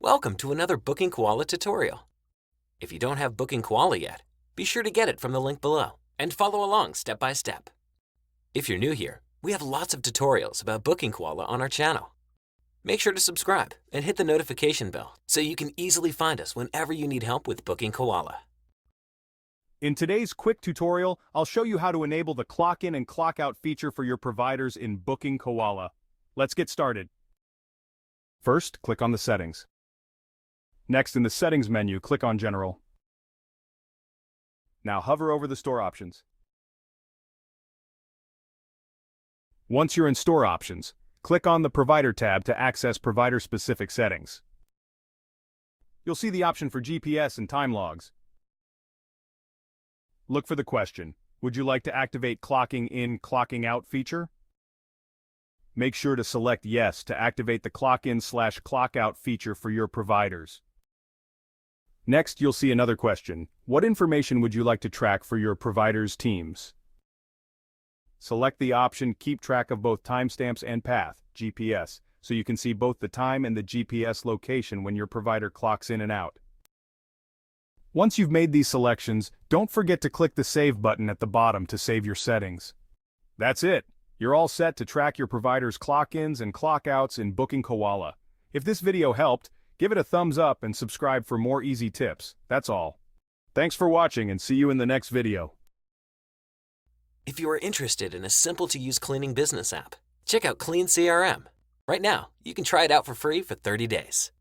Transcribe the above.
Welcome to another BookingKoala tutorial. If you don't have BookingKoala yet, be sure to get it from the link below and follow along step by step. If you're new here, we have lots of tutorials about BookingKoala on our channel. Make sure to subscribe and hit the notification bell so you can easily find us whenever you need help with BookingKoala. In today's quick tutorial, I'll show you how to enable the clock in and clock out feature for your providers in BookingKoala. Let's get started. First, click on the settings. Next, in the settings menu, click on General. Now hover over the store options. Once you're in store options, click on the Provider tab to access provider-specific settings. You'll see the option for GPS and time logs. Look for the question, would you like to activate clocking in, clocking out feature? Make sure to select Yes to activate the clock in/clock out feature for your providers. Next, you'll see another question. What information would you like to track for your provider's teams? Select the option Keep track of both timestamps and path, GPS, so you can see both the time and the GPS location when your provider clocks in and out. Once you've made these selections, don't forget to click the Save button at the bottom to save your settings. That's it. You're all set to track your provider's clock-ins and clock-outs in BookingKoala. If this video helped, give it a thumbs up and subscribe for more easy tips. That's all. Thanks for watching and see you in the next video. If you are interested in a simple-to-use cleaning business app, check out Clean CRM. Right now, you can try it out for free for 30 days.